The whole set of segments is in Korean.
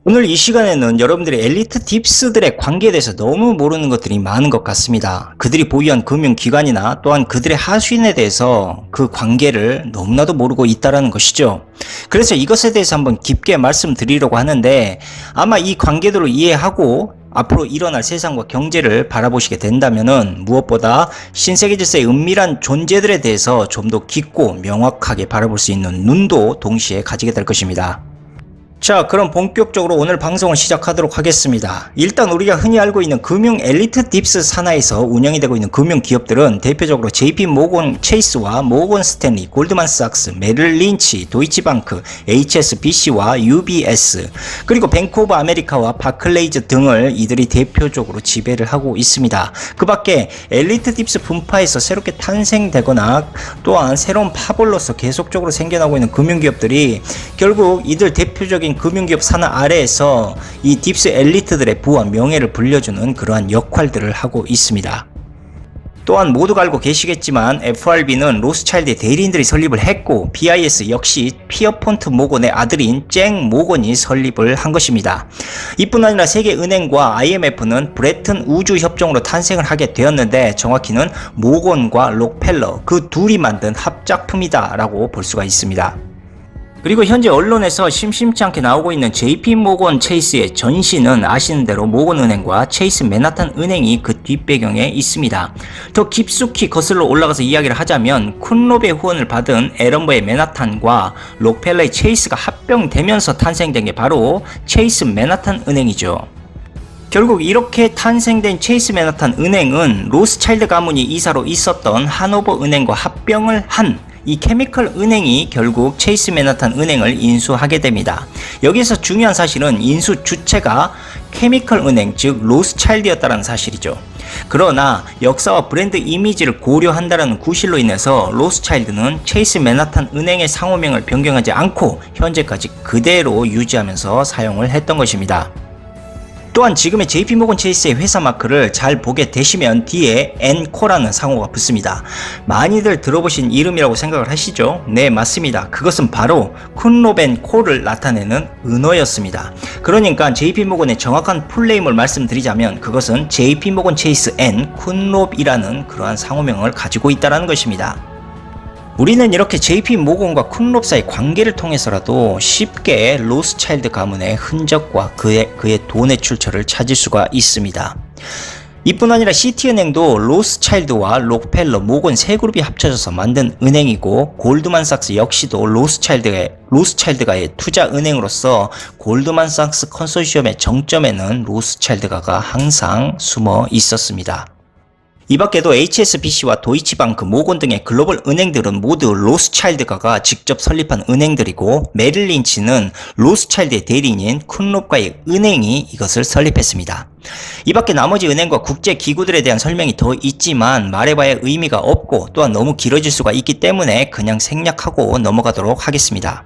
오늘 이 시간에는 여러분들이 엘리트 딥스들의 관계에 대해서 너무 모르는 것들이 많은 것 같습니다. 그들이 보유한 금융기관이나 또한 그들의 하수인에 대해서 그 관계를 너무나도 모르고 있다는 것이죠. 그래서 이것에 대해서 한번 깊게 말씀드리려고 하는데, 아마 이 관계들을 이해하고 앞으로 일어날 세상과 경제를 바라보시게 된다면은 무엇보다 신세계 질서의 은밀한 존재들에 대해서 좀 더 깊고 명확하게 바라볼 수 있는 눈도 동시에 가지게 될 것입니다. 자, 그럼 본격적으로 오늘 방송을 시작하도록 하겠습니다. 일단 우리가 흔히 알고 있는 금융 엘리트 딥스 산하에서 운영이 되고 있는 금융 기업들은 대표적으로 JP 모건 체이스와 모건 스탠리, 골드만삭스, 메릴 린치, 도이치방크, HSBC와 UBS, 그리고 뱅크 오브 아메리카와 바클레이즈 등을 이들이 대표적으로 지배를 하고 있습니다. 그 밖에 엘리트 딥스 분파에서 새롭게 탄생되거나 또한 새로운 파벌로서 계속적으로 생겨나고 있는 금융기업들이 결국 이들 대표적인 금융기업 산하 아래에서 이 딥스 엘리트들의 부와 명예를 불려주는 그러한 역할들을 하고 있습니다. 또한 모두가 알고 계시겠지만 FRB는 로스차일드의 대리인들이 설립을 했고, BIS 역시 피어폰트 모건의 아들인 잭 모건이 설립을 한 것입니다. 이뿐 아니라 세계은행과 IMF는 브레튼 우주협정으로 탄생을 하게 되었는데, 정확히는 모건과 록펠러 그 둘이 만든 합작품이다 라고 볼 수가 있습니다. 그리고 현재 언론에서 심심치 않게 나오고 있는 JP 모건 체이스의 전신은 아시는 대로 모건은행과 체이스 맨하탄 은행이 그 뒷배경에 있습니다. 더 깊숙이 거슬러 올라가서 이야기를 하자면 쿤롭의 후원을 받은 에런버의 맨하탄과 록펠러의 체이스가 합병되면서 탄생된 게 바로 체이스 맨하탄 은행이죠. 결국 이렇게 탄생된 체이스 맨하탄 은행은 로스차일드 가문이 이사로 있었던 하노버 은행과 합병을 한 이 케미컬 은행이 결국 체이스 맨하탄 은행을 인수하게 됩니다. 여기서 중요한 사실은 인수 주체가 케미컬 은행, 즉 로스차일드였다는 사실이죠. 그러나 역사와 브랜드 이미지를 고려한다는 구실로 인해서 로스차일드는 체이스 맨하탄 은행의 상호명을 변경하지 않고 현재까지 그대로 유지하면서 사용을 했던 것입니다. 또한 지금의 JP모건 체이스의 회사 마크를 잘 보게 되시면 뒤에 N코라는 상호가 붙습니다. 많이들 들어보신 이름이라고 생각을 하시죠? 네, 맞습니다. 그것은 바로 쿤롭 앤 코를 나타내는 은어였습니다. 그러니까 JP모건의 정확한 풀네임을 말씀드리자면 그것은 JP모건 체이스 앤 쿤롭이라는 그러한 상호명을 가지고 있다는 것입니다. 우리는 이렇게 JP 모건과 쿤롭 사이 관계를 통해서라도 쉽게 로스차일드 가문의 흔적과 그의 돈의 출처를 찾을 수가 있습니다. 이뿐 아니라 시티은행도 로스차일드와 록펠러, 모건 세 그룹이 합쳐져서 만든 은행이고, 골드만삭스 역시도 로스차일드가의 투자은행으로서 골드만삭스 컨소시엄의 정점에는 로스차일드가가 항상 숨어 있었습니다. 이 밖에도 HSBC와 도이치방크, 모건 등의 글로벌 은행들은 모두 로스차일드가가 직접 설립한 은행들이고, 메릴 린치는 로스차일드의 대리인인 쿤롭과의 은행이 이것을 설립했습니다. 이 밖에 나머지 은행과 국제기구들에 대한 설명이 더 있지만 말해봐야 의미가 없고 또한 너무 길어질 수가 있기 때문에 그냥 생략하고 넘어가도록 하겠습니다.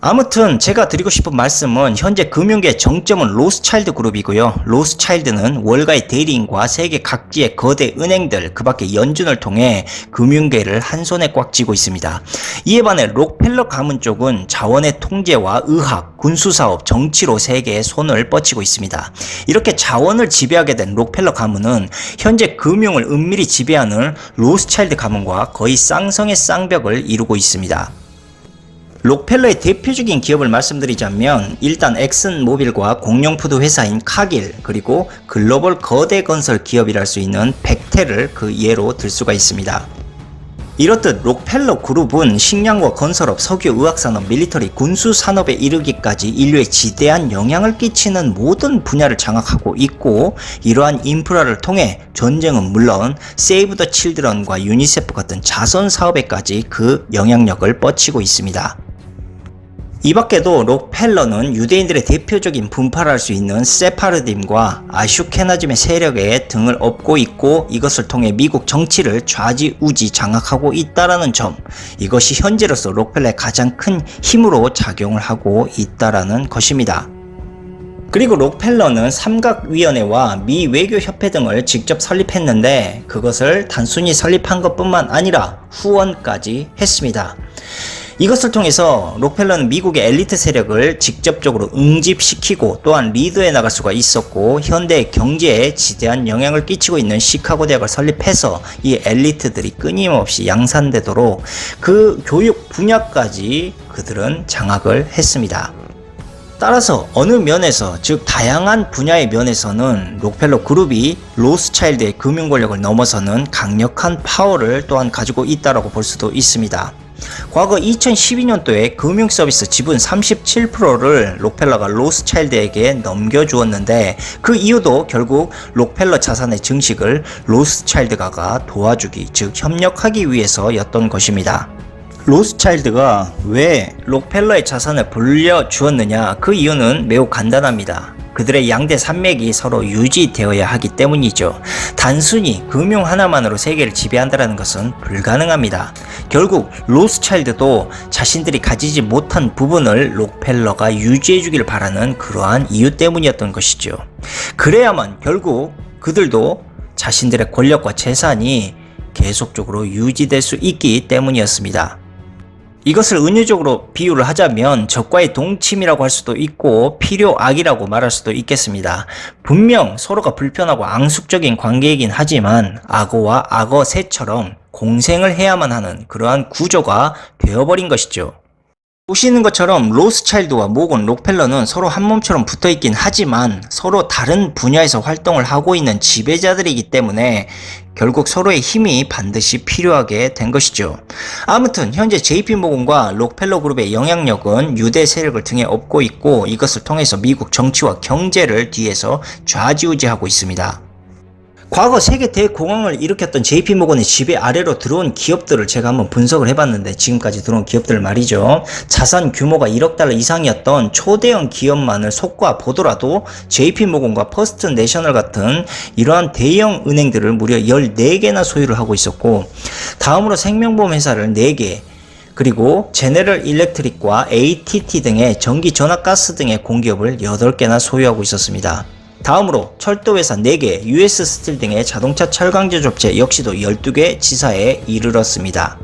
아무튼 제가 드리고 싶은 말씀은 현재 금융계의 정점은 로스차일드 그룹이고요. 로스차일드는 월가의 대리인과 세계 각지의 거대 은행들, 그 밖에 연준을 통해 금융계를 한 손에 꽉 쥐고 있습니다. 이에 반해 록펠러 가문 쪽은 자원의 통제와 의학, 군수사업, 정치로 세계에 손을 뻗치고 있습니다. 이렇게 자원을 지배하게 된 록펠러 가문은 현재 금융을 은밀히 지배하는 로스차일드 가문과 거의 쌍성의 쌍벽을 이루고 있습니다. 록펠러의 대표적인 기업을 말씀드리자면 일단 엑슨모빌과 공룡푸드 회사인 카길, 그리고 글로벌 거대 건설 기업이라 할 수 있는 벡텔을 그 예로 들 수가 있습니다. 이렇듯 록펠러 그룹은 식량과 건설업, 석유, 의학산업, 밀리터리, 군수산업에 이르기까지 인류에 지대한 영향을 끼치는 모든 분야를 장악하고 있고, 이러한 인프라를 통해 전쟁은 물론 세이브 더 칠드런과 유니세프 같은 자선 사업에까지 그 영향력을 뻗치고 있습니다. 이 밖에도 록펠러는 유대인들의 대표적인 분파를 할 수 있는 세파르딤과 아슈케나즘의 세력에 등을 업고 있고, 이것을 통해 미국 정치를 좌지우지 장악하고 있다라는 점, 이것이 현재로서 록펠러의 가장 큰 힘으로 작용을 하고 있다라는 것입니다. 그리고 록펠러는 삼각위원회와 미 외교협회 등을 직접 설립했는데, 그것을 단순히 설립한 것뿐만 아니라 후원까지 했습니다. 이것을 통해서 록펠러는 미국의 엘리트 세력을 직접적으로 응집시키고 또한 리드해 나갈 수가 있었고, 현대의 경제에 지대한 영향을 끼치고 있는 시카고 대학을 설립해서 이 엘리트들이 끊임없이 양산되도록 그 교육 분야까지 그들은 장악을 했습니다. 따라서 어느 면에서, 즉 다양한 분야의 면에서는 록펠러 그룹이 로스차일드의 금융 권력을 넘어서는 강력한 파워를 또한 가지고 있다고 볼 수도 있습니다. 과거 2012년도에 금융 서비스 지분 37%를 록펠러가 로스차일드에게 넘겨주었는데, 그 이유도 결국 록펠러 자산의 증식을 로스차일드가 도와주기, 즉 협력하기 위해서였던 것입니다. 로스차일드가 왜 록펠러의 자산을 불려주었느냐? 그 이유는 매우 간단합니다. 그들의 양대 산맥이 서로 유지되어야 하기 때문이죠. 단순히 금융 하나만으로 세계를 지배한다는 것은 불가능합니다. 결국 로스차일드도 자신들이 가지지 못한 부분을 록펠러가 유지해주길 바라는 그러한 이유 때문이었던 것이죠. 그래야만 결국 그들도 자신들의 권력과 재산이 계속적으로 유지될 수 있기 때문이었습니다. 이것을 은유적으로 비유를 하자면 적과의 동침이라고 할 수도 있고 필요악이라고 말할 수도 있겠습니다. 분명 서로가 불편하고 앙숙적인 관계이긴 하지만 악어와 악어새처럼 공생을 해야만 하는 그러한 구조가 되어버린 것이죠. 보시는 것처럼 로스차일드와 모건, 록펠러는 서로 한 몸처럼 붙어 있긴 하지만 서로 다른 분야에서 활동을 하고 있는 지배자들이기 때문에 결국 서로의 힘이 반드시 필요하게 된 것이죠. 아무튼 현재 JP모건과 록펠러 그룹의 영향력은 유대 세력을 등에 업고 있고, 이것을 통해서 미국 정치와 경제를 뒤에서 좌지우지하고 있습니다. 과거 세계 대공황을 일으켰던 JP모건의 지배 아래로 들어온 기업들을 제가 한번 분석을 해봤는데, 지금까지 들어온 기업들 말이죠. 자산 규모가 1억 달러 이상이었던 초대형 기업만을 속과 보더라도 JP모건과 퍼스트 내셔널 같은 이러한 대형 은행들을 무려 14개나 소유를 하고 있었고, 다음으로 생명보험 회사를 4개, 그리고 제네럴 일렉트릭과 ATT 등의 전기 전압가스 등의 공기업을 8개나 소유하고 있었습니다. 다음으로 철도회사 4개, US 스틸 등의 자동차 철강제조업체 역시도 12개 지사에 이르렀습니다.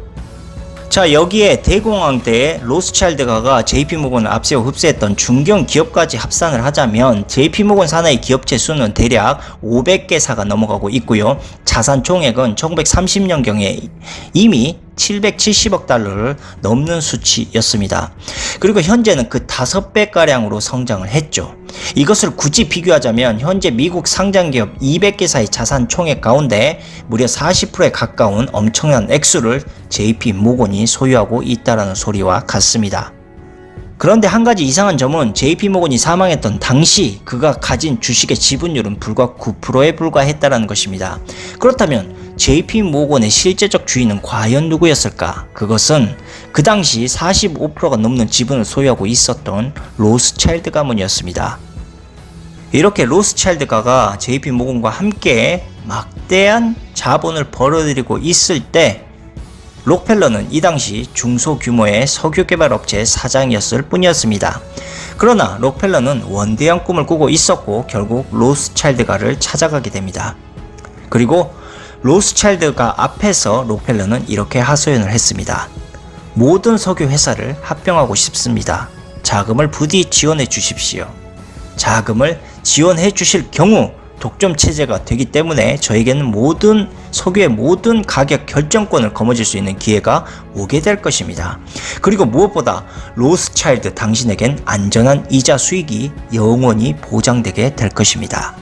자, 여기에 대공황 때 로스차일드가가 JP모건을 앞세워 흡수했던 중견 기업까지 합산을 하자면 JP모건 산하의 기업체 수는 대략 500개사가 넘어가고 있고요. 자산 총액은 1930년경에 이미 770억 달러를 넘는 수치였습니다. 그리고 현재는 그 5배가량으로 성장을 했죠. 이것을 굳이 비교하자면 현재 미국 상장기업 200개사의 자산 총액 가운데 무려 40%에 가까운 엄청난 액수를 JP모건이 소유하고 있다는 소리와 같습니다. 그런데 한 가지 이상한 점은 JP모건이 사망했던 당시 그가 가진 주식의 지분율은 불과 9%에 불과했다는 것입니다. 그렇다면 JP모건의 실제적 주인은 과연 누구였을까? 그것은 그 당시 45%가 넘는 지분을 소유하고 있었던 로스차일드 가문이었습니다. 이렇게 로스차일드가가 JP모건과 함께 막대한 자본을 벌어들이고 있을 때 록펠러는 이 당시 중소규모의 석유개발업체 사장이었을 뿐이었습니다. 그러나 록펠러는 원대한 꿈을 꾸고 있었고 결국 로스차일드가를 찾아가게 됩니다. 그리고 로스차일드가 앞에서 록펠러는 이렇게 하소연을 했습니다. 모든 석유 회사를 합병하고 싶습니다. 자금을 부디 지원해 주십시오. 자금을 지원해 주실 경우 독점 체제가 되기 때문에 저에게는 석유의 모든 가격 결정권을 거머쥘 수 있는 기회가 오게 될 것입니다. 그리고 무엇보다 로스차일드 당신에겐 안전한 이자 수익이 영원히 보장되게 될 것입니다.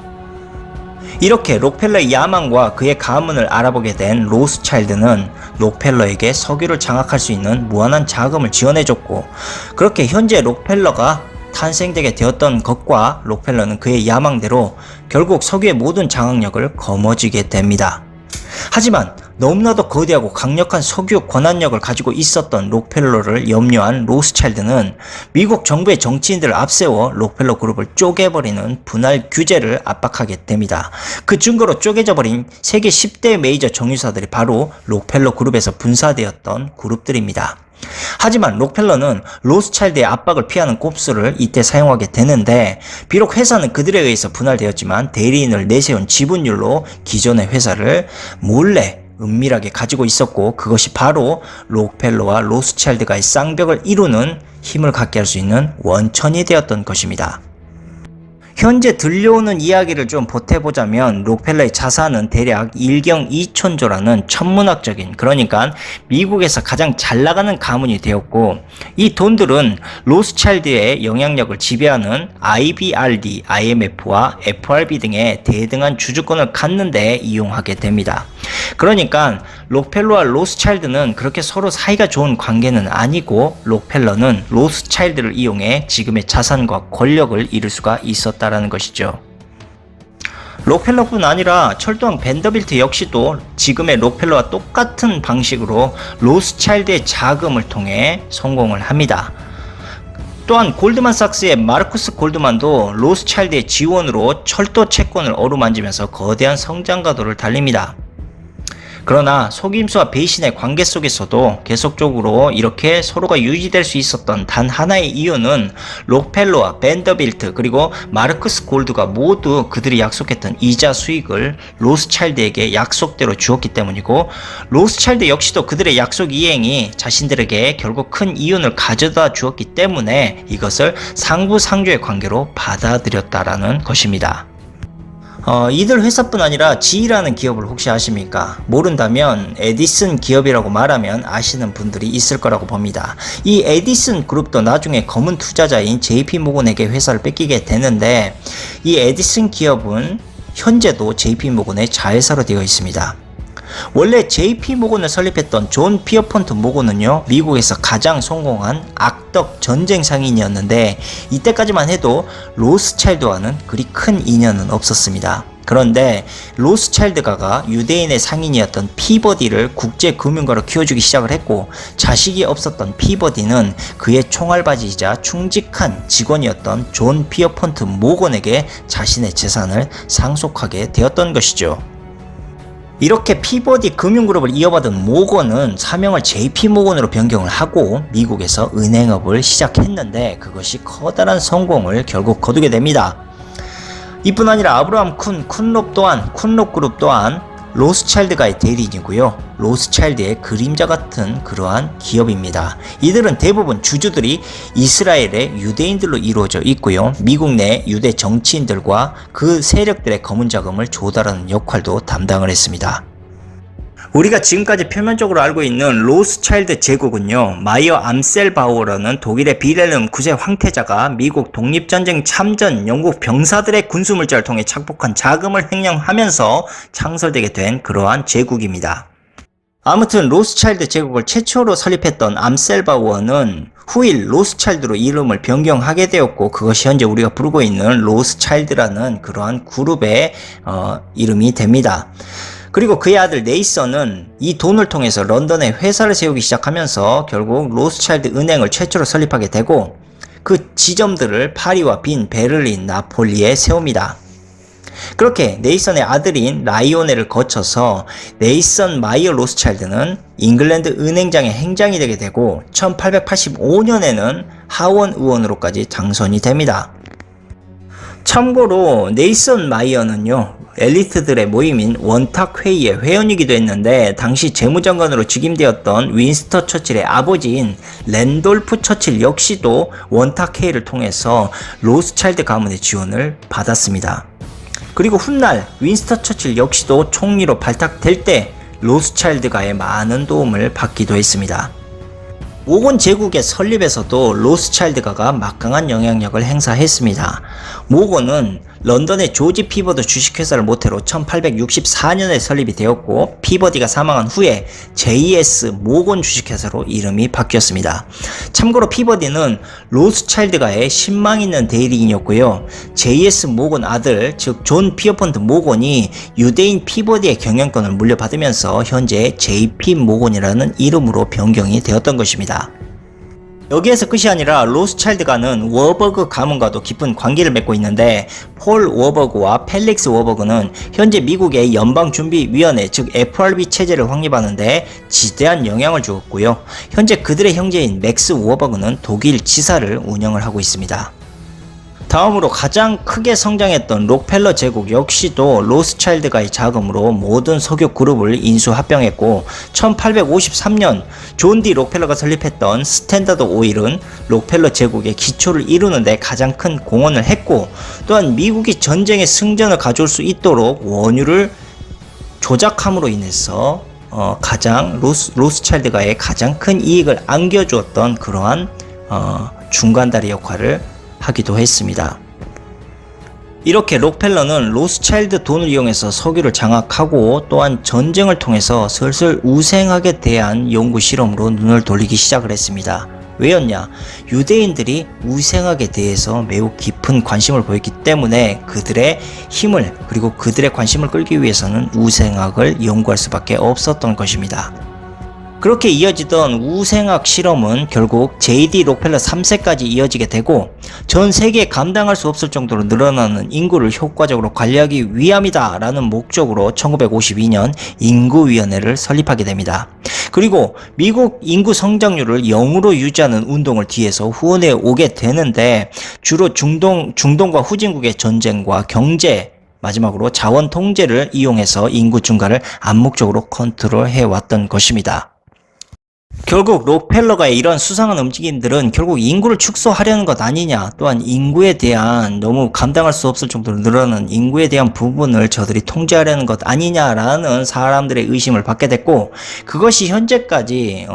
이렇게 록펠러의 야망과 그의 가문을 알아보게 된 로스차일드는 록펠러에게 석유를 장악할 수 있는 무한한 자금을 지원해줬고, 그렇게 현재 록펠러가 탄생되게 되었던 것과 록펠러는 그의 야망대로 결국 석유의 모든 장악력을 거머쥐게 됩니다. 하지만 너무나도 거대하고 강력한 석유 권한력을 가지고 있었던 록펠러를 염려한 로스차일드는 미국 정부의 정치인들을 앞세워 록펠러 그룹을 쪼개버리는 분할 규제를 압박하게 됩니다. 그 증거로 쪼개져 버린 세계 10대 메이저 정유사들이 바로 록펠러 그룹에서 분사되었던 그룹들입니다. 하지만 록펠러는 로스차일드의 압박을 피하는 꼼수를 이때 사용하게 되는데, 비록 회사는 그들에 의해서 분할되었지만 대리인을 내세운 지분율로 기존의 회사를 몰래 은밀하게 가지고 있었고, 그것이 바로 록펠러와 로스차일드가의 쌍벽을 이루는 힘을 갖게 할 수 있는 원천이 되었던 것입니다. 현재 들려오는 이야기를 좀 보태보자면 록펠러의 자산은 대략 1경 2천조라는 천문학적인, 그러니까 미국에서 가장 잘 나가는 가문이 되었고, 이 돈들은 로스차일드의 영향력을 지배하는 IBRD, IMF와 FRB 등의 대등한 주주권을 갖는 데 이용하게 됩니다. 그러니까 록펠러와 로스차일드는 그렇게 서로 사이가 좋은 관계는 아니고, 록펠러는 로스차일드를 이용해 지금의 자산과 권력을 이룰 수가 있었다라는 것이죠. 록펠러뿐 아니라 철도왕 벤더빌트 역시도 지금의 록펠러와 똑같은 방식으로 로스차일드의 자금을 통해 성공을 합니다. 또한 골드만삭스의 마르쿠스 골드만도 로스차일드의 지원으로 철도 채권을 어루만지면서 거대한 성장가도를 달립니다. 그러나 속임수와 배신의 관계 속에서도 계속적으로 이렇게 서로가 유지될 수 있었던 단 하나의 이유는 록펠러와 벤더빌트 그리고 마르쿠스 골드가 모두 그들이 약속했던 이자 수익을 로스차일드에게 약속대로 주었기 때문이고, 로스차일드 역시도 그들의 약속 이행이 자신들에게 결국 큰 이윤을 가져다 주었기 때문에 이것을 상부상조의 관계로 받아들였다라는 것입니다. 이들 회사뿐 아니라 G라는 기업을 혹시 아십니까? 모른다면 에디슨 기업이라고 말하면 아시는 분들이 있을 거라고 봅니다. 이 에디슨 그룹도 나중에 검은 투자자인 JP모건에게 회사를 뺏기게 되는데, 이 에디슨 기업은 현재도 JP모건의 자회사로 되어 있습니다. 원래 JP모건을 설립했던 존 피어폰트 모건은요, 미국에서 가장 성공한 악덕 전쟁 상인이었는데 이때까지만 해도 로스차일드와는 그리 큰 인연은 없었습니다. 그런데 로스차일드가가 유대인의 상인이었던 피버디를 국제금융가로 키워주기 시작을 했고, 자식이 없었던 피버디는 그의 총알바지이자 충직한 직원이었던 존 피어폰트 모건에게 자신의 재산을 상속하게 되었던 것이죠. 이렇게 피버디 금융그룹을 이어받은 모건은 사명을 JP모건으로 변경을 하고 미국에서 은행업을 시작했는데, 그것이 커다란 성공을 결국 거두게 됩니다. 이뿐 아니라 아브라함 쿤롭 그룹 또한 로스차일드가의 대리인이고요, 로스차일드의 그림자 같은 그러한 기업입니다. 이들은 대부분 주주들이 이스라엘의 유대인들로 이루어져 있고요, 미국 내 유대 정치인들과 그 세력들의 검은 자금을 조달하는 역할도 담당을 했습니다. 우리가 지금까지 표면적으로 알고 있는 로스차일드 제국은요, 마이어 암셀바우어라는 독일의 비렐름 9세 황태자가 미국 독립전쟁 참전 영국 병사들의 군수물자를 통해 착복한 자금을 횡령하면서 창설되게 된 그러한 제국입니다. 아무튼 로스차일드 제국을 최초로 설립했던 암셀바우어는 후일 로스차일드로 이름을 변경하게 되었고, 그것이 현재 우리가 부르고 있는 로스차일드라는 그러한 그룹의 이름이 됩니다. 그리고 그의 아들 네이선은 이 돈을 통해서 런던에 회사를 세우기 시작하면서 결국 로스차일드 은행을 최초로 설립하게 되고, 그 지점들을 파리와 빈, 베를린, 나폴리에 세웁니다. 그렇게 네이선의 아들인 라이오넬을 거쳐서 네이선 마이어 로스차일드는 잉글랜드 은행장의 행장이 되게 되고 1885년에는 하원 의원으로까지 당선이 됩니다. 참고로 네이선 마이어는요, 엘리트들의 모임인 원탁 회의의 회원이기도 했는데, 당시 재무장관으로 즉임되었던 윈스턴 처칠의 아버지인 랜돌프 처칠 역시도 원탁 회의를 통해서 로스차일드 가문의 지원을 받았습니다. 그리고 훗날 윈스턴 처칠 역시도 총리로 발탁될 때 로스차일드가의 많은 도움을 받기도 했습니다. 모건 제국의 설립에서도 로스차일드가가 막강한 영향력을 행사했습니다. 모건은 런던의 조지 피버드 주식회사를 모태로 1864년에 설립이 되었고, 피버디가 사망한 후에 JS 모건 주식회사로 이름이 바뀌었습니다. 참고로 피버디는 로스차일드가의 신망 있는 대리인이었고요, JS 모건 아들 즉 존 피어폰트 모건이 유대인 피버디의 경영권을 물려받으면서 현재 JP 모건이라는 이름으로 변경이 되었던 것입니다. 여기에서 끝이 아니라 로스차일드가는 워버그 가문과도 깊은 관계를 맺고 있는데, 폴 워버그와 펠릭스 워버그는 현재 미국의 연방준비위원회 즉 FRB 체제를 확립하는데 지대한 영향을 주었고요, 현재 그들의 형제인 맥스 워버그는 독일 지사를 운영을 하고 있습니다. 다음으로 가장 크게 성장했던 록펠러 제국 역시도 로스차일드가의 자금으로 모든 석유 그룹을 인수합병했고 1853년 존 디 록펠러가 설립했던 스탠더드 오일은 록펠러 제국의 기초를 이루는 데 가장 큰 공헌을 했고, 또한 미국이 전쟁의 승전을 가져올 수 있도록 원유를 조작함으로 인해서 가장 로스차일드가의 가장 큰 이익을 안겨주었던 그러한 중간다리 역할을 하기도 했습니다. 이렇게 록펠러는 로스차일드 돈을 이용해서 석유를 장악하고, 또한 전쟁을 통해서 슬슬 우생학에 대한 연구 실험으로 눈을 돌리기 시작을 했습니다. 왜였냐? 유대인들이 우생학에 대해서 매우 깊은 관심을 보였기 때문에 그들의 힘을, 그리고 그들의 관심을 끌기 위해서는 우생학을 연구할 수밖에 없었던 것입니다. 그렇게 이어지던 우생학 실험은 결국 J.D. 록펠러 3세까지 이어지게 되고, 전 세계에 감당할 수 없을 정도로 늘어나는 인구를 효과적으로 관리하기 위함이다 라는 목적으로 1952년 인구위원회를 설립하게 됩니다. 그리고 미국 인구 성장률을 0으로 유지하는 운동을 뒤에서 후원해 오게 되는데, 주로 중동과 후진국의 전쟁과 경제, 마지막으로 자원 통제를 이용해서 인구 증가를 암묵적으로 컨트롤해 왔던 것입니다. 결국 록펠러가의 이런 수상한 움직임들은 결국 인구를 축소하려는 것 아니냐, 또한 인구에 대한, 너무 감당할 수 없을 정도로 늘어나는 인구에 대한 부분을 저들이 통제하려는 것 아니냐라는 사람들의 의심을 받게 됐고, 그것이 현재까지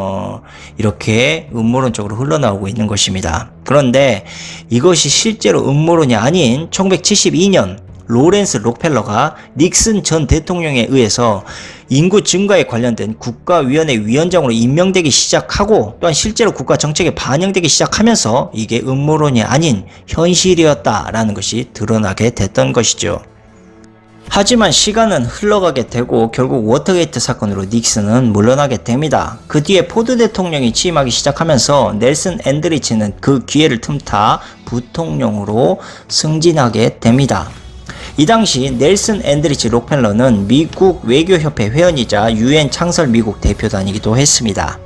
이렇게 음모론적으로 흘러나오고 있는 것입니다. 그런데 이것이 실제로 음모론이 아닌 1972년 로렌스 록펠러가 닉슨 전 대통령에 의해서 인구 증가에 관련된 국가위원회 위원장으로 임명되기 시작하고, 또한 실제로 국가 정책에 반영되기 시작하면서 이게 음모론이 아닌 현실이었다라는 것이 드러나게 됐던 것이죠. 하지만 시간은 흘러가게 되고 결국 워터게이트 사건으로 닉슨은 물러나게 됩니다. 그 뒤에 포드 대통령이 취임하기 시작하면서 넬슨 앤드리치는 그 기회를 틈타 부통령으로 승진하게 됩니다. 이 당시 넬슨 앤드리치 록펠러는 미국 외교협회 회원이자 UN 창설 미국 대표단이기도 했습니다.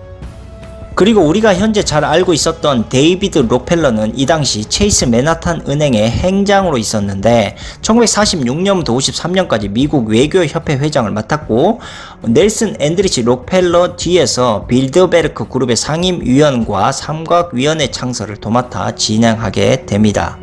그리고 우리가 현재 잘 알고 있었던 데이비드 록펠러는 이 당시 체이스 맨하탄 은행의 행장으로 있었는데 1946년부터 53년까지 미국 외교협회 회장을 맡았고, 넬슨 앤드리치 록펠러 뒤에서 빌더베르크 그룹의 상임위원과 삼각위원회 창설을 도맡아 진행하게 됩니다.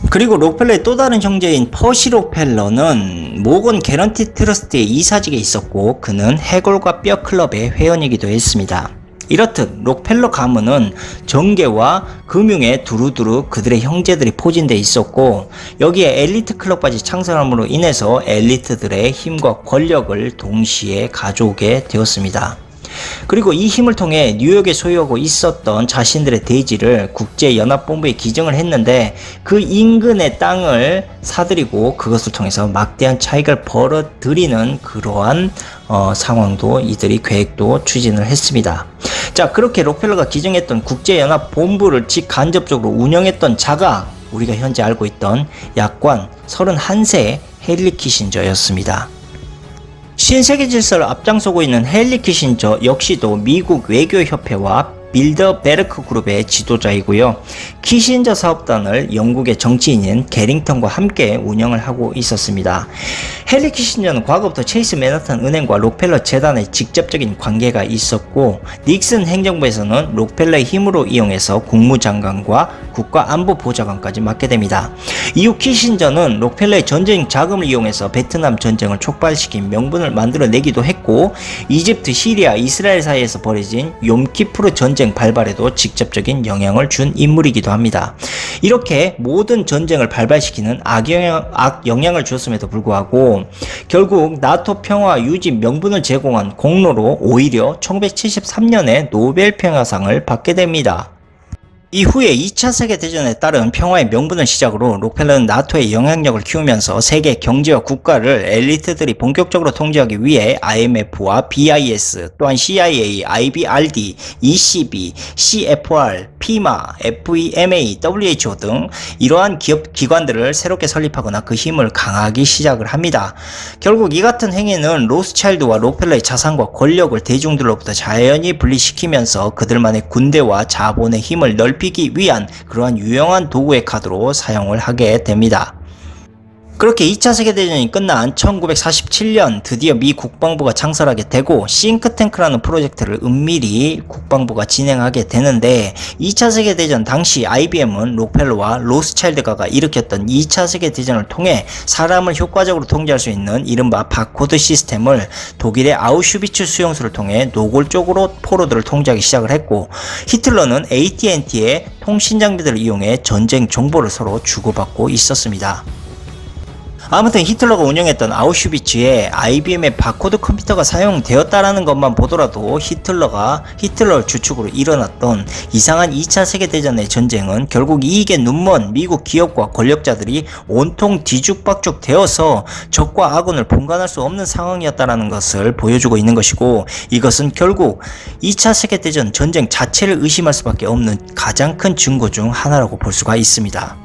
그리고 록펠러의 또 다른 형제인 퍼시 록펠러는 모건 개런티 트러스트의 이사직에 있었고, 그는 해골과 뼈 클럽의 회원이기도 했습니다. 이렇듯 록펠러 가문은 정계와 금융에 두루두루 그들의 형제들이 포진되어 있었고, 여기에 엘리트 클럽까지 창설함으로 인해서 엘리트들의 힘과 권력을 동시에 가져오게 되었습니다. 그리고 이 힘을 통해 뉴욕에 소유하고 있었던 자신들의 대지를 국제연합본부에 기증을 했는데, 그 인근의 땅을 사들이고 그것을 통해서 막대한 차익을 벌어들이는 그러한 상황도 이들이 계획도 추진을 했습니다. 자, 그렇게 록펠러가 기증했던 국제연합본부를 직간접적으로 운영했던 자가 우리가 현재 알고 있던 약관 31세의 헨리 키신저였습니다. 신세계 질서를 앞장서고 있는 헨리 키신저 역시도 미국 외교협회와 빌더베르크 그룹의 지도자이고요. 키신저 사업단을 영국의 정치인인 게링턴과 함께 운영을 하고 있었습니다. 헨리 키신저는 과거부터 체이스 맨하탄 은행과 록펠러 재단의 직접적인 관계가 있었고, 닉슨 행정부에서는 록펠러의 힘으로 이용해서 국무장관과 국가안보보좌관까지 맡게 됩니다. 이후 키신저는 록펠러의 전쟁 자금을 이용해서 베트남 전쟁을 촉발시킨 명분을 만들어내기도 했고, 이집트, 시리아, 이스라엘 사이에서 벌어진 욤키프르 전쟁 발발에도 직접적인 영향을 준 인물이기도 합니다. 이렇게 모든 전쟁을 발발시키는 악영향을 주었음에도 불구하고 결국 나토 평화 유지 명분을 제공한 공로로 오히려 1973년에 노벨 평화상을 받게 됩니다. 이후에 2차 세계대전에 따른 평화의 명분을 시작으로 록펠러는 나토의 영향력을 키우면서 세계 경제와 국가를 엘리트들이 본격적으로 통제하기 위해 IMF와 BIS, 또한 CIA, IBRD, ECB, CFR, 피마, FEMA, WHO 등 이러한 기관들을 새롭게 설립하거나 그 힘을 강하기 시작을 합니다. 결국 이 같은 행위는 로스차일드와 록펠러의 자산과 권력을 대중들로부터 자연히 분리시키면서 그들만의 군대와 자본의 힘을 넓히기 비기 위한 그러한 유용한 도구의 카드로 사용을 하게 됩니다. 그렇게 2차 세계대전이 끝난 1947년 드디어 미 국방부가 창설하게 되고 싱크탱크라는 프로젝트를 은밀히 국방부가 진행하게 되는데 2차 세계대전 당시 IBM은 록펠러와 로스차일드가가 일으켰던 2차 세계대전을 통해 사람을 효과적으로 통제할 수 있는 이른바 바코드 시스템을 독일의 아우슈비츠 수용소를 통해 노골적으로 포로들을 통제하기 시작을 했고 히틀러는 AT&T의 통신 장비들을 이용해 전쟁 정보를 서로 주고받고 있었습니다. 아무튼 히틀러가 운영했던 아우슈비츠에 IBM의 바코드 컴퓨터가 사용되었다라는 것만 보더라도 히틀러를 주축으로 일어났던 이상한 2차 세계대전의 전쟁은 결국 이익에 눈먼 미국 기업과 권력자들이 온통 뒤죽박죽 되어서 적과 아군을 분간할 수 없는 상황이었다라는 것을 보여주고 있는 것이고, 이것은 결국 2차 세계대전 전쟁 자체를 의심할 수밖에 없는 가장 큰 증거 중 하나라고 볼 수가 있습니다.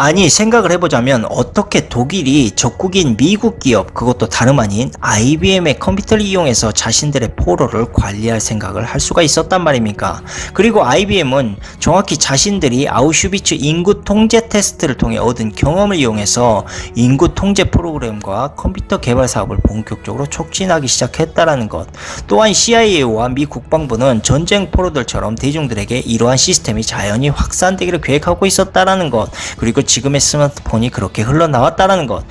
아니, 생각을 해보자면 어떻게 독일이 적국인 미국 기업, 그것도 다름 아닌 IBM의 컴퓨터를 이용해서 자신들의 포로를 관리할 생각을 할 수가 있었단 말입니까? 그리고 IBM은 정확히 자신들이 아우슈비츠 인구 통제 테스트를 통해 얻은 경험을 이용해서 인구 통제 프로그램과 컴퓨터 개발 사업을 본격적으로 촉진하기 시작했다라는 것, 또한 CIA와 미 국방부는 전쟁 포로들처럼 대중들에게 이러한 시스템이 자연히 확산되기를 계획하고 있었다라는 것, 그리고 지금의 스마트폰이 그렇게 흘러나왔다라는 것,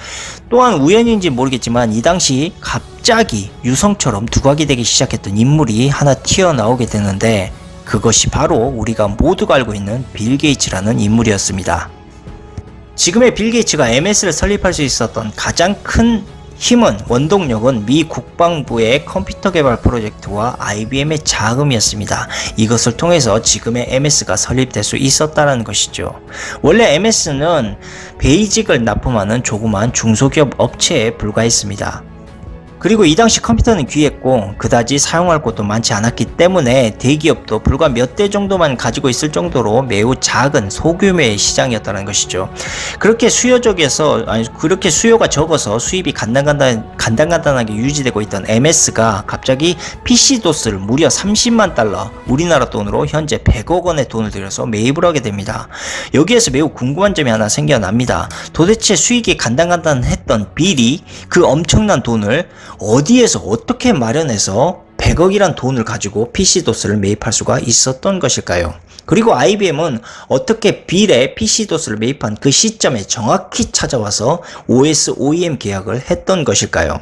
또한 우연인지 모르겠지만 이 당시 갑자기 유성처럼 두각이 되기 시작했던 인물이 하나 튀어나오게 되는데, 그것이 바로 우리가 모두가 알고 있는 빌 게이츠라는 인물이었습니다. 지금의 빌 게이츠가 MS를 설립할 수 있었던 가장 큰 힘은, 원동력은 미 국방부의 컴퓨터 개발 프로젝트와 IBM의 자금이었습니다. 이것을 통해서 지금의 MS가 설립될 수 있었다는 것이죠. 원래 MS는 베이직을 납품하는 조그만 중소기업 업체에 불과했습니다. 그리고 이 당시 컴퓨터는 귀했고 그다지 사용할 곳도 많지 않았기 때문에 대기업도 불과 몇 대 정도만 가지고 있을 정도로 매우 작은 소규모의 시장이었다는 것이죠. 그렇게 수요가 적어서 수입이 간단간단하게 유지되고 있던 MS가 갑자기 PC-DOS를 무려 30만 달러, 우리나라 돈으로 현재 100억 원의 돈을 들여서 매입을 하게 됩니다. 여기에서 매우 궁금한 점이 하나 생겨납니다. 도대체 수익이 간단간단했던 빌이 그 엄청난 돈을 어디에서 어떻게 마련해서 100억이란 돈을 가지고 PC-DOS를 매입할 수가 있었던 것일까요? 그리고 IBM은 어떻게 빌의 PC-DOS를 매입한 그 시점에 정확히 찾아와서 OS OEM 계약을 했던 것일까요?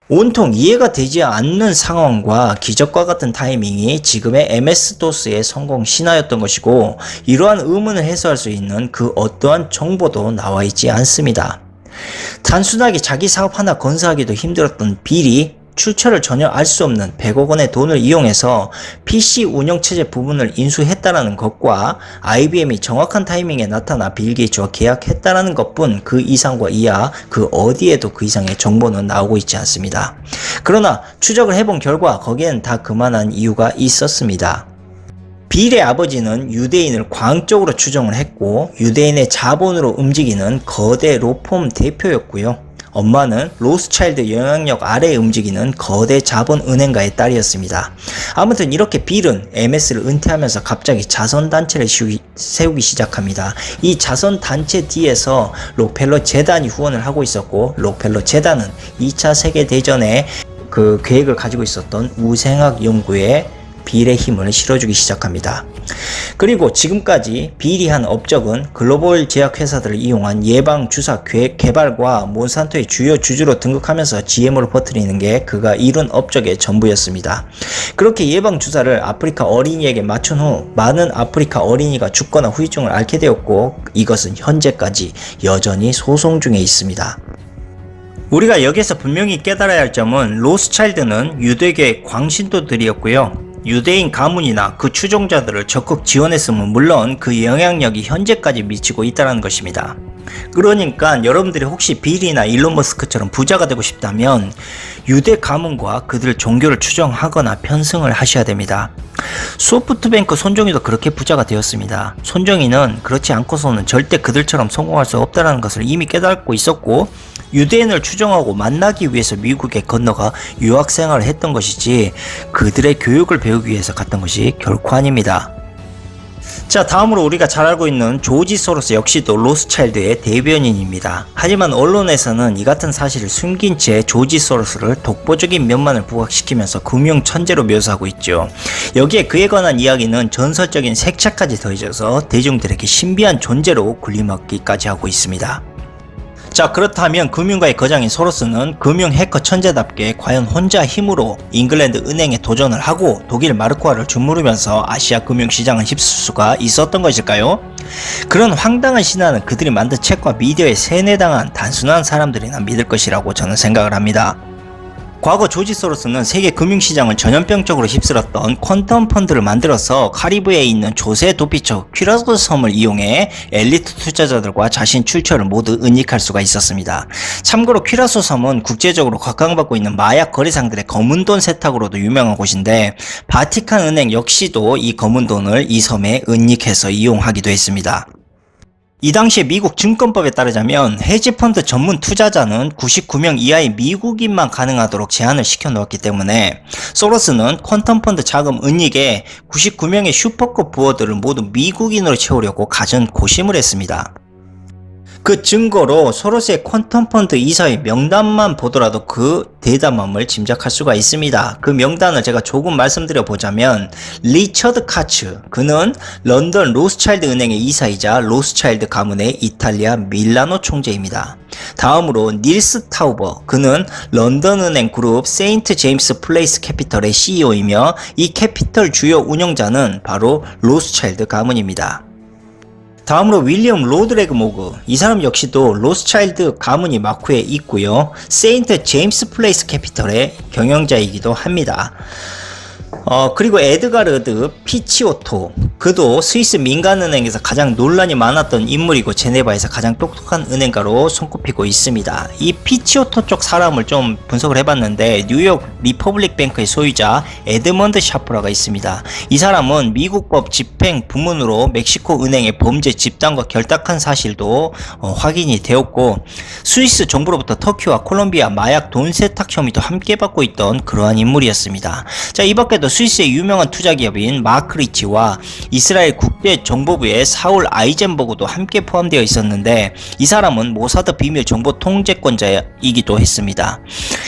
온통 이해가 되지 않는 상황과 기적과 같은 타이밍이 지금의 MS-DOS의 성공 신화였던 것이고, 이러한 의문을 해소할 수 있는 그 어떠한 정보도 나와 있지 않습니다. 단순하게 자기 사업 하나 건설하기도 힘들었던 빌이 출처를 전혀 알 수 없는 100억 원의 돈을 이용해서 PC 운영체제 부분을 인수했다라는 것과 IBM이 정확한 타이밍에 나타나 빌 게이츠와 계약했다라는 것뿐 그 이상과 이하, 그 어디에도 그 이상의 정보는 나오고 있지 않습니다. 그러나 추적을 해본 결과 거기엔 다 그만한 이유가 있었습니다. 빌의 아버지는 유대인을 광적으로 추종을 했고 유대인의 자본으로 움직이는 거대 로펌 대표였고요. 엄마는 로스차일드 영향력 아래에 움직이는 거대 자본은행가의 딸이었습니다. 아무튼 이렇게 빌은 MS를 은퇴하면서 갑자기 자선단체를 세우기 시작합니다. 이 자선단체 뒤에서 록펠러 재단이 후원을 하고 있었고, 록펠러 재단은 2차 세계대전에 그 계획을 가지고 있었던 우생학 연구에 빌의 힘을 실어주기 시작합니다. 그리고 지금까지 빌이 한 업적은 글로벌 제약회사들을 이용한 예방주사 개발과 몬산토의 주요 주주로 등극하면서 GM으로 퍼뜨리는 게 그가 이룬 업적의 전부였습니다. 그렇게 예방주사를 아프리카 어린이에게 맞춘 후 많은 아프리카 어린이가 죽거나 후유증을 앓게 되었고, 이것은 현재까지 여전히 소송 중에 있습니다. 우리가 여기서 분명히 깨달아야 할 점은 로스차일드는 유대교의 광신도들이었고요. 유대인 가문이나 그 추종자들을 적극 지원했으면 물론 그 영향력이 현재까지 미치고 있다는 것입니다. 그러니까 여러분들이 혹시 빌이나 일론 머스크처럼 부자가 되고 싶다면 유대 가문과 그들 종교를 추종하거나 편승을 하셔야 됩니다. 소프트뱅크 손정희도 그렇게 부자가 되었습니다. 손정희는 그렇지 않고서는 절대 그들처럼 성공할 수 없다는 것을 이미 깨닫고 있었고, 유대인을 추종하고 만나기 위해서 미국에 건너가 유학생활을 했던 것이지 그들의 교육을 배우기 위해서 갔던 것이 결코 아닙니다. 자, 다음으로 우리가 잘 알고 있는 조지 소로스 역시도 로스차일드의 대변인입니다. 하지만 언론에서는 이 같은 사실을 숨긴 채 조지 소로스를 독보적인 면만을 부각시키면서 금융 천재로 묘사하고 있죠. 여기에 그에 관한 이야기는 전설적인 색채까지 더해져서 대중들에게 신비한 존재로 군림하기까지 하고 있습니다. 자, 그렇다면 금융가의 거장인 소로스는 금융 해커 천재답게 과연 혼자 힘으로 잉글랜드 은행에 도전을 하고 독일 마르크화를 주무르면서 아시아 금융시장을 휩쓸 수가 있었던 것일까요? 그런 황당한 신화는 그들이 만든 책과 미디어에 세뇌당한 단순한 사람들이나 믿을 것이라고 저는 생각을 합니다. 과거 조지 소로스는 세계 금융시장을 전염병적으로 휩쓸었던 퀀텀 펀드를 만들어서 카리브해에 있는 조세 도피처 퀴라소 섬을 이용해 엘리트 투자자들과 자신 출처를 모두 은닉할 수가 있었습니다. 참고로 퀴라소 섬은 국제적으로 각광받고 있는 마약 거래상들의 검은돈 세탁으로도 유명한 곳인데 바티칸 은행 역시도 이 검은돈을 이 섬에 은닉해서 이용하기도 했습니다. 이 당시에 미국 증권법에 따르자면 헤지펀드 전문 투자자는 99명 이하의 미국인만 가능하도록 제한을 시켜놓았기 때문에 소로스는 퀀텀펀드 자금 은닉에 99명의 슈퍼급 부호들을 모두 미국인으로 채우려고 갖은 고심을 했습니다. 그 증거로 소로스의 퀀텀펀드 이사의 명단만 보더라도 그 대담함을 짐작할 수가 있습니다. 그 명단을 제가 조금 말씀드려 보자면 리처드 카츠, 그는 런던 로스차일드 은행의 이사이자 로스차일드 가문의 이탈리아 밀라노 총재입니다. 다음으로 닐스 타우버, 그는 런던 은행 그룹 세인트 제임스 플레이스 캐피털의 CEO이며 이 캐피털 주요 운영자는 바로 로스차일드 가문입니다. 다음으로 윌리엄 로드레그 모그, 이 사람 역시도 로스차일드 가문이 마쿠에 있고요. 세인트 제임스 플레이스 캐피털의 경영자이기도 합니다. 그리고 에드가르드 피치오토, 그도 스위스 민간은행에서 가장 논란이 많았던 인물이고 제네바에서 가장 똑똑한 은행가로 손꼽히고 있습니다. 이 피치오토 쪽 사람을 좀 분석을 해봤는데 뉴욕 리퍼블릭 뱅크의 소유자 에드먼드 샤프라가 있습니다. 이 사람은 미국법 집행 부문으로 멕시코 은행의 범죄 집단과 결탁한 사실도 확인이 되었고 스위스 정부로부터 터키와 콜롬비아 마약 돈 세탁 혐의도 함께 받고 있던 그러한 인물이었습니다. 자, 이 밖에도 스위스의 유명한 투자기업인 마크리치와 이스라엘 국제정보부의 사울 아이젠버그도 함께 포함되어 있었는데 이 사람은 모사드 비밀 정보 통제권자이기도 했습니다.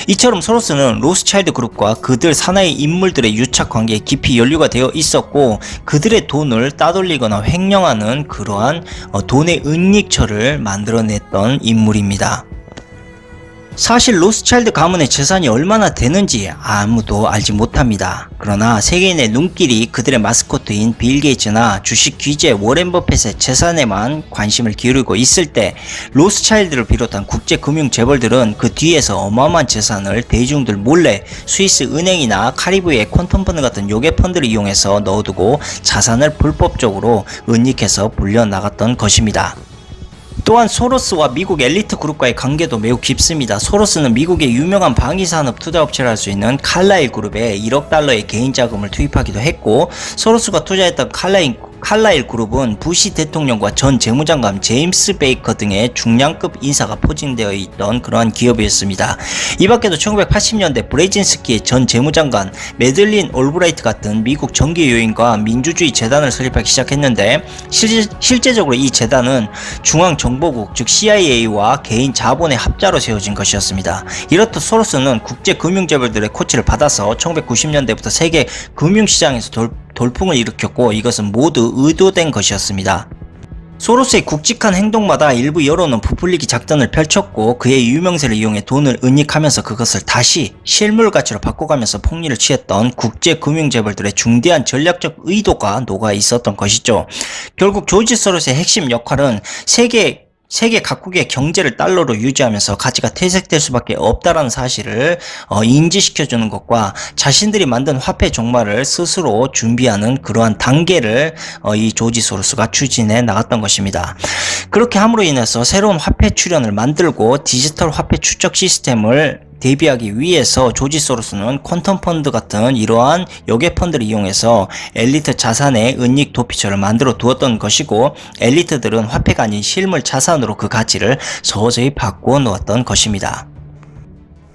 이처럼 소로스는 로스차일드 그룹과 그들 산하의 인물들의 유착 관계에 깊이 연루가 되어 있었고 그들의 돈을 따돌리거나 횡령하는 그러한 돈의 은닉처를 만들어냈던 인물입니다. 사실 로스차일드 가문의 재산이 얼마나 되는지 아무도 알지 못합니다. 그러나 세계인의 눈길이 그들의 마스코트인 빌 게이츠나 주식 귀재 워렌 버핏의 재산에만 관심을 기울이고 있을 때 로스차일드를 비롯한 국제금융 재벌들은 그 뒤에서 어마어마한 재산을 대중들 몰래 스위스 은행이나 카리브해의 퀀텀펀드 같은 요괴 펀드를 이용해서 넣어두고 자산을 불법적으로 은닉해서 불려나갔던 것입니다. 또한 소로스와 미국 엘리트 그룹과의 관계도 매우 깊습니다. 소로스는 미국의 유명한 방위산업 투자업체를 할 수 있는 칼라일 그룹에 1억 달러의 개인 자금을 투입하기도 했고 소로스가 투자했던 칼라일 그룹은 부시 대통령과 전 재무장관 제임스 베이커 등의 중량급 인사가 포진되어 있던 그러한 기업이었습니다. 이 밖에도 1980년대 브레진스키의 전 재무장관 매들린 올브라이트 같은 미국 정계 요인과 민주주의 재단을 설립하기 시작했는데 실제적으로 이 재단은 중앙정보국 즉 CIA와 개인 자본의 합자로 세워진 것이었습니다. 이렇듯 소로스는 국제금융재벌들의 코치를 받아서 1990년대부터 세계 금융시장에서 돌풍을 일으켰고 이것은 모두 의도된 것이었습니다. 소로스의 굵직한 행동마다 일부 여론은 부풀리기 작전을 펼쳤고 그의 유명세를 이용해 돈을 은닉하면서 그것을 다시 실물 가치로 바꿔가면서 폭리를 취했던 국제금융재벌들의 중대한 전략적 의도가 녹아 있었던 것이죠. 결국 조지 소로스의 핵심 역할은 세계 각국의 경제를 달러로 유지하면서 가치가 퇴색될 수밖에 없다라는 사실을 인지시켜주는 것과 자신들이 만든 화폐 종말을 스스로 준비하는 그러한 단계를 이 조지 소로스가 추진해 나갔던 것입니다. 그렇게 함으로 인해서 새로운 화폐 출현을 만들고 디지털 화폐 추적 시스템을 대비하기 위해서 조지 소로스는 퀀텀 펀드 같은 이러한 요괴 펀드를 이용해서 엘리트 자산의 은닉 도피처를 만들어 두었던 것이고 엘리트들은 화폐가 아닌 실물 자산으로 그 가치를 서서히 바꾸어 놓았던 것입니다.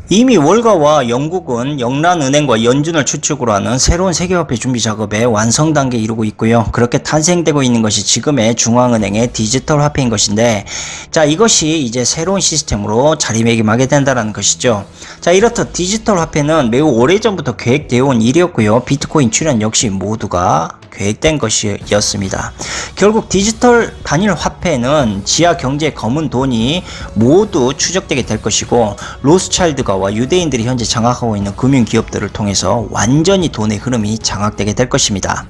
이미 월가와 영국은 영란은행과 연준을 추축으로 하는 새로운 세계화폐 준비 작업에 완성 단계에 이르고 있고요. 그렇게 탄생되고 있는 것이 지금의 중앙은행의 디지털 화폐인 것인데, 자, 이것이 이제 새로운 시스템으로 자리매김하게 된다는 것이죠. 자, 이렇듯 디지털 화폐는 매우 오래전부터 계획되어 온 일이었고요. 비트코인 출현 역시 모두가 계획된 것이었습니다. 결국 디지털 단일 화폐는 지하 경제의 검은 돈이 모두 추적되게 될 것이고, 로스차일드가와 유대인들이 현재 장악하고 있는 금융 기업들을 통해서 완전히 돈의 흐름이 장악되게 될 것입니다.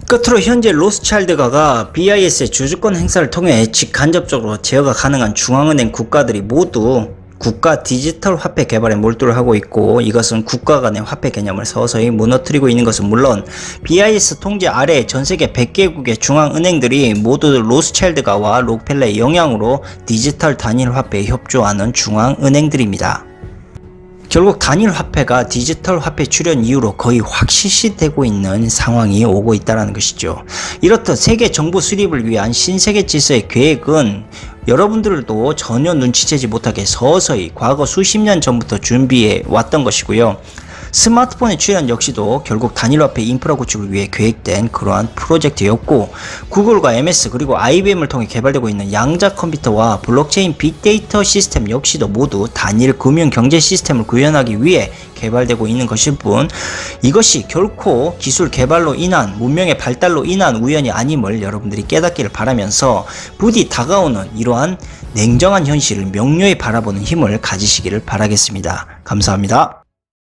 끝으로 현재 로스차일드가가 BIS의 주주권 행사를 통해 직간접적으로 제어가 가능한 중앙은행 국가들이 모두 국가 디지털 화폐 개발에 몰두를 하고 있고, 이것은 국가 간의 화폐 개념을 서서히 무너뜨리고 있는 것은 물론 BIS 통제 아래 전세계 100개국의 중앙은행들이 모두 로스차일드가와 록펠러의 영향으로 디지털 단일 화폐에 협조하는 중앙은행들입니다. 결국 단일 화폐가 디지털 화폐 출현 이후로 거의 확실시되고 있는 상황이 오고 있다는 것이죠. 이렇듯 세계 정부 수립을 위한 신세계 질서의 계획은 여러분들도 전혀 눈치채지 못하게 서서히 과거 수십 년 전부터 준비해 왔던 것이고요. 스마트폰의 출현 역시도 결국 단일화폐 인프라 구축을 위해 계획된 그러한 프로젝트였고, 구글과 MS 그리고 IBM을 통해 개발되고 있는 양자 컴퓨터와 블록체인 빅데이터 시스템 역시도 모두 단일 금융 경제 시스템을 구현하기 위해 개발되고 있는 것일 뿐, 이것이 결코 기술 개발로 인한 문명의 발달로 인한 우연이 아님을 여러분들이 깨닫기를 바라면서, 부디 다가오는 이러한 냉정한 현실을 명료히 바라보는 힘을 가지시기를 바라겠습니다. 감사합니다.